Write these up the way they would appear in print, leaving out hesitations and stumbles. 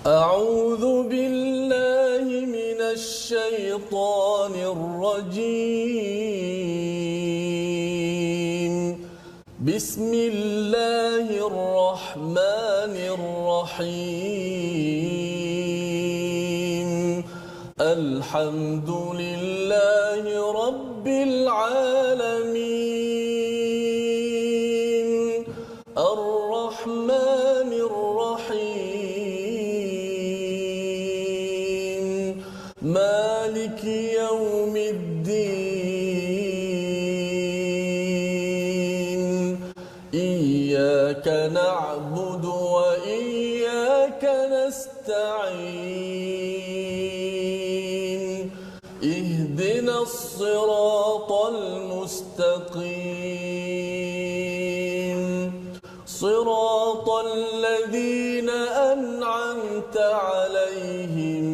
أعوذ بالله من الشيطان الرجيم بسم الله الرحمن الرحيم الحمد لله رب العالمين الرحمن الرحيم مالك يوم الدين إياك نعبد وإياك نستعين اهدنا الصراط المستقيم صراط الذين أنعمت عليهم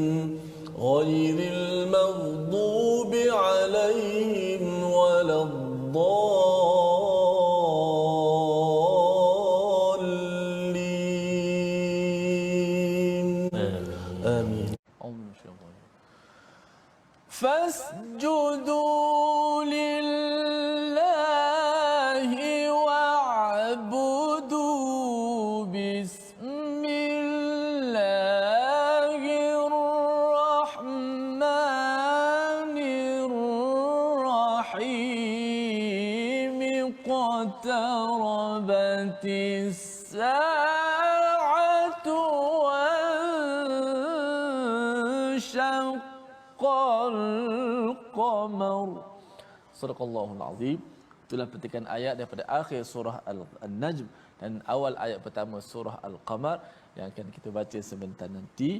غير المغضوب عليهم ولا الضالين آمين فاسجدوا لله واعبدوا بسم الله الرحمن الرحيم اقتربت الساعة وانشق القمر. Sadaqallahul Azim. Itulah petikan ayat daripada akhir surah An-Najm dan awal ayat pertama surah Al-Qamar yang akan kita baca sebentar nanti.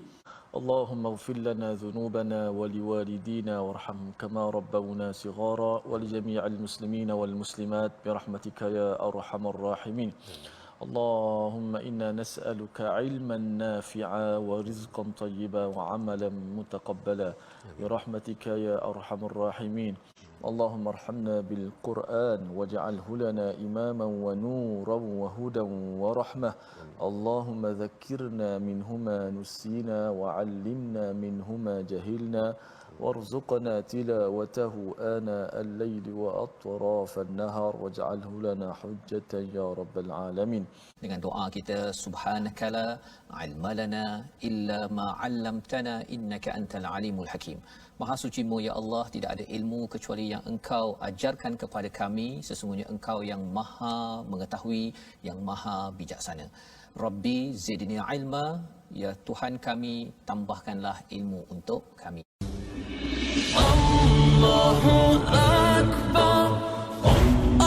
Allahumma ighfir lana dhunubana wa liwalidina warham kama rabbawna shighara wa li jami'il muslimina wal muslimat bi rahmatika ya arhamar rahimin. Allahumma inna nas'aluka ilman nafi'a wa rizqan tayyiba wa amalan mutaqabbala bi rahmatika ya arhamar rahimin. اللهم ارحمنا بالقرآن واجعله لنا إماما ونورا وهدى ورحمة. اللهم ذكرنا منه ما نسينا وعلمنا منه ما جهلنا وارزقنا تلاوته آناء الليل وأطراف النهار واجعله لنا حجة يا رب العالمين. Dengan doa kita, subhanakala ilma lana illa ma 'allamtana innaka antal alimul hakim. Maha sucimu ya Allah, tidak ada ilmu kecuali yang Engkau ajarkan kepada kami. Sesungguhnya Engkau yang Maha mengetahui, yang Maha bijaksana. Rabbi zidni ilma, ya Tuhan kami, tambahkanlah ilmu untuk kami. Allahu akbar,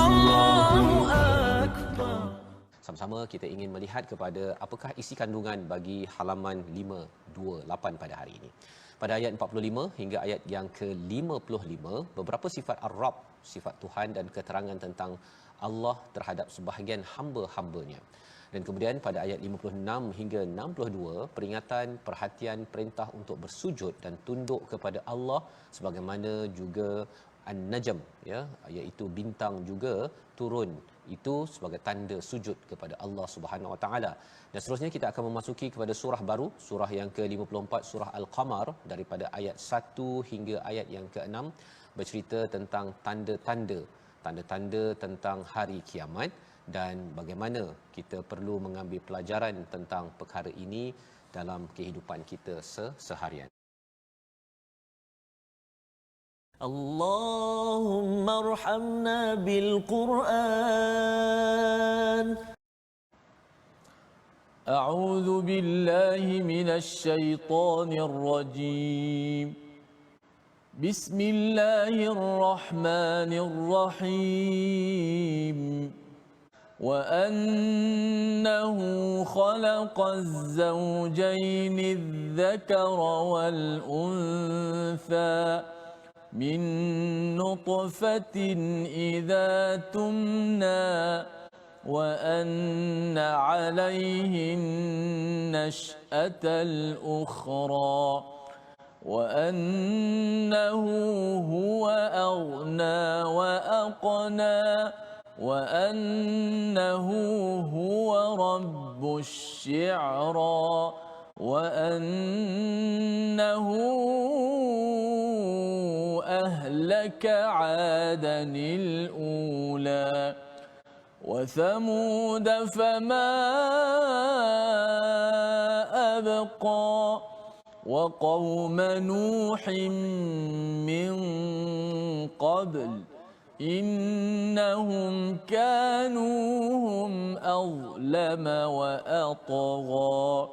Allahu akbar. Sama-sama kita ingin melihat kepada apakah isi kandungan bagi halaman 528 pada hari ini. Pada ayat 45 hingga ayat yang ke-55, beberapa sifat Ar-Rabb, sifat Tuhan dan keterangan tentang Allah terhadap sebahagian hamba-hambanya. Dan kemudian pada ayat 56 hingga 62, peringatan, perhatian, perintah untuk bersujud dan tunduk kepada Allah, sebagaimana juga An-Najm, ya, iaitu bintang juga turun itu sebagai tanda sujud kepada Allah Subhanahu Wa Taala. Dan seterusnya kita akan memasuki kepada surah baru, surah yang ke-54, surah Al-Qamar, daripada ayat 1 hingga ayat yang ke-6, bercerita tentang tanda-tanda tentang hari kiamat dan bagaimana kita perlu mengambil pelajaran tentang perkara ini dalam kehidupan kita seharian. Allahumma arhamna bil Qur'an. A'udzu billahi minasy syaithanir rajim. Bismillahirrahmanirrahim. وأنه خلق الزوجين الذكر والأنثى من نطفة إذا تمنى وأن عليه النشأة الأخرى وأنه هو أغنى وأقنى وأنه هو رب الشعرى وأنه أهلك عادا الأولى وثمود فما أبقى وقوم نوح من قبل إنهم كانوا هم أظلم وأطغى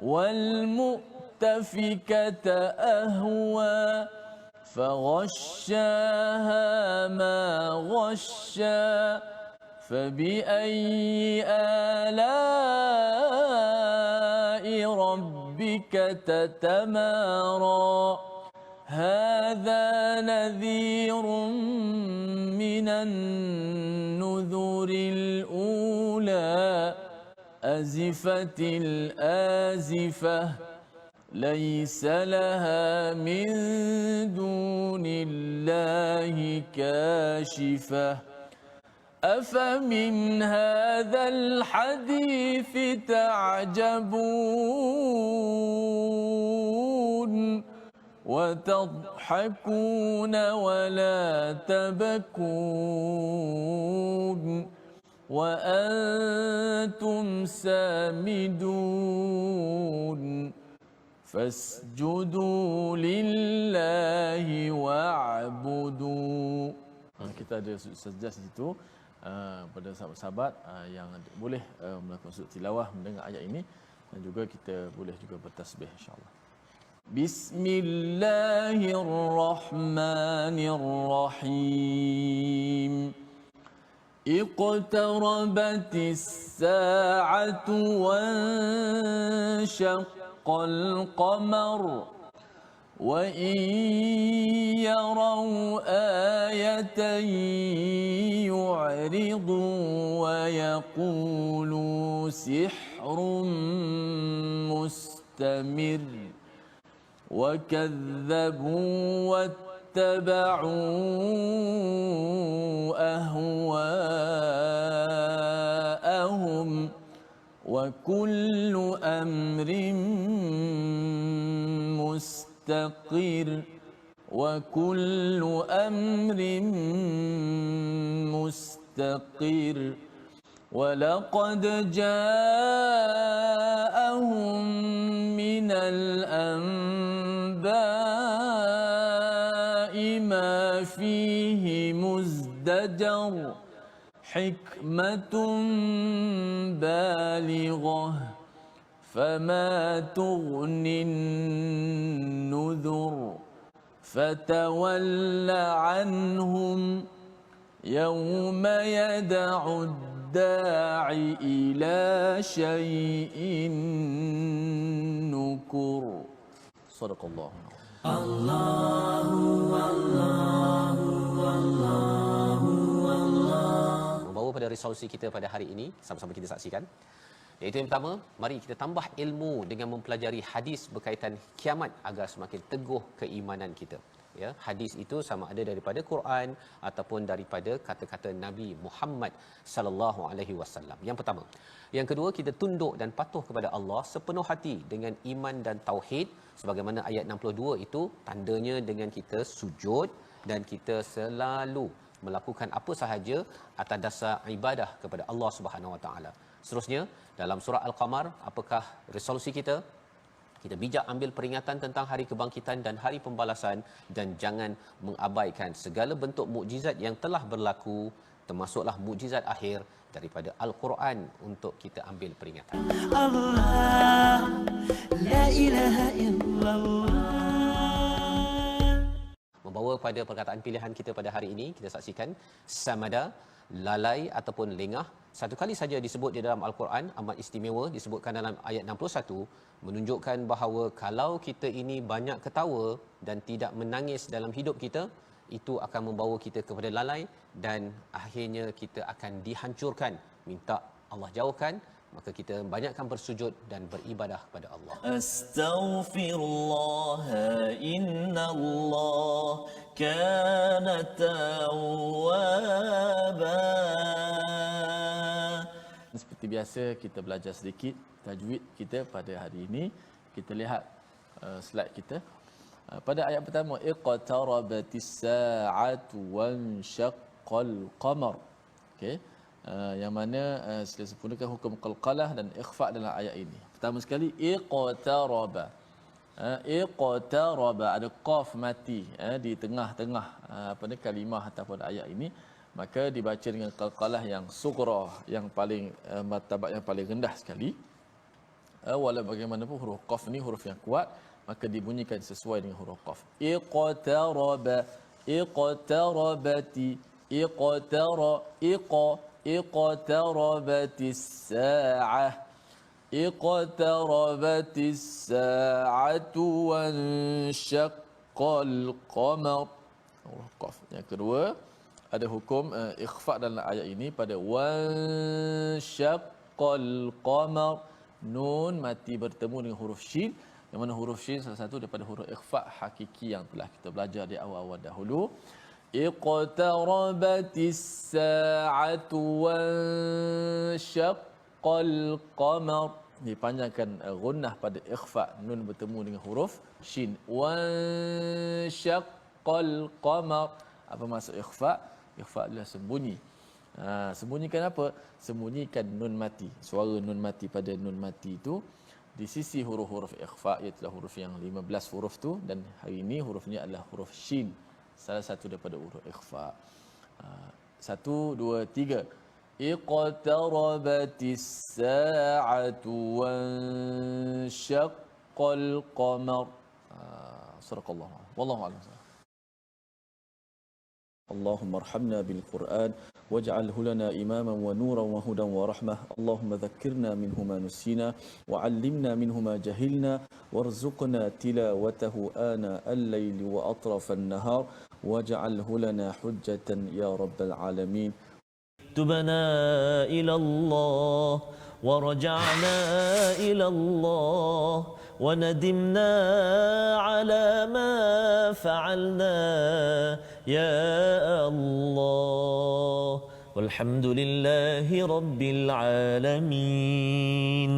والمؤتفكة أهوى فغشاها ما غشى فبأي آلاء ربك تتمارى هذا نذير من النذر الأولى أزفت الآزفة ليس لها من دون الله كاشفة أفمن هذا الحديث تعجبون وتضحكون ولا تبكون وأنتم سامدون فاسجدوا لله واعبدوا. Kita ada sajdah di situ pada sahabat-sahabat yang boleh melakukan sujud tilawah mendengar ayat ini dan juga kita boleh juga bertasbih insya-Allah. Bismillahirrahmanirrahim. Iqtarabatis sa'atu wanshaqqal qamar وَإِنْ يَرَوْا آيَةً يُعْرِضُوا وَيَقُولُوا سِحْرٌ مُسْتَمِرٌّ وَكَذَّبُوا وَاتَّبَعُوا أَهْوَاءَهُمْ وَكُلُّ أَمْرٍ مستقر وكل أمر مستقر ولقد جاءهم من الأنباء ما فيه مزدجر حكمة بالغة فما تغني النذر فتول عنهم يوم يدع الداع إلى شيء نكر صدق الله. Membawa pada resolusi kita pada hari ini, sama-sama kita saksikan. Iaitu yang pertama, mari kita tambah ilmu dengan mempelajari hadis berkaitan kiamat agar semakin teguh keimanan kita. Ya, hadis itu sama ada daripada Quran ataupun daripada kata-kata Nabi Muhammad sallallahu alaihi wasallam. Yang pertama. Yang kedua, kita tunduk dan patuh kepada Allah sepenuh hati dengan iman dan tauhid, sebagaimana ayat 62 itu tandanya dengan kita sujud dan kita selalu melakukan apa sahaja atas dasar ibadah kepada Allah Subhanahu Wa Taala. Seterusnya dalam surah Al-Qamar, apakah resolusi kita? Kita bijak ambil peringatan tentang hari kebangkitan dan hari pembalasan dan jangan mengabaikan segala bentuk mukjizat yang telah berlaku, termasuklah mukjizat akhir daripada Al-Quran untuk kita ambil peringatan. Allah la ilaha illallah. Membawa pada perkataan pilihan kita pada hari ini, kita saksikan samada, lalai ataupun lengah. Satu kali saja disebut di dalam Al-Quran, amat istimewa, disebutkan dalam ayat 61, menunjukkan bahawa kalau kita ini banyak ketawa dan tidak menangis dalam hidup kita, itu akan membawa kita kepada lalai dan akhirnya kita akan dihancurkan. Minta Allah jauhkan, maka kita banyakkan bersujud dan beribadah kepada Allah. Astaghfirullah, innallah kana tawwaba. seperti biasa kita belajar sedikit tajwid kita pada hari ini. Kita lihat slide kita. Pada ayat pertama, iqtarabatis sa'atu wanshaqqal qamar. Okey. Yang mana sila sempurnakan hukum qalqalah dan ikhfa dalam ayat ini. Pertama sekali, iqtaraba. Iqtaraba, ada qaf mati di tengah-tengah kalimah ataupun ayat ini, maka dibaca dengan qalqalah yang sughra, yang paling martabat yang paling rendah sekali. Walau bagaimanapun huruf qaf ni huruf yang kuat, maka dibunyikan sesuai dengan huruf qaf. Iqtaraba, iqtarabati, iqtarabatis sa'ah, iqtarabatis sa'atu wanshaqqal qamar. Huruf qaf. Yang kedua, ada hukum ikhfa dalam ayat ini pada wanshaqqal qamar. Nun mati bertemu dengan huruf shin, yang mana huruf shin salah satu daripada huruf ikhfa hakiki yang telah kita belajar di awal-awal dahulu. Iqtarabatis sa'atu wanshaqqal qamar. Dipanjangkan gunnah pada ikhfa, nun bertemu dengan huruf shin. Wanshaqqal qamar. Apa maksud ikhfa? Ikhfa adalah sembunyi. Sembunyikan apa? Sembunyikan nun mati. Suara nun mati pada nun mati itu di sisi huruf-huruf ikhfa, iaitu huruf yang 15 huruf tu, dan hari ini hurufnya adalah huruf shin, salah satu daripada huruf ikhfa. 1 2 3. Iqtarabatis sa'atu wanshaqqal qamar. Sadaqallahu. Wallahu a'lam. اللهم ارحمنا بالقرآن واجعله لنا إماما ونورا وهدى ورحمة. اللهم ذكرنا منه ما نسينا وعلمنا منه ما جهلنا وارزقنا تلاوته آناء الليل وأطراف النهار واجعله لنا حجة يا رب العالمين. تبنا إلى الله ورجعنا إلى الله وندمنا على ما فعلنا يا الله والحمد لله رب العالمين.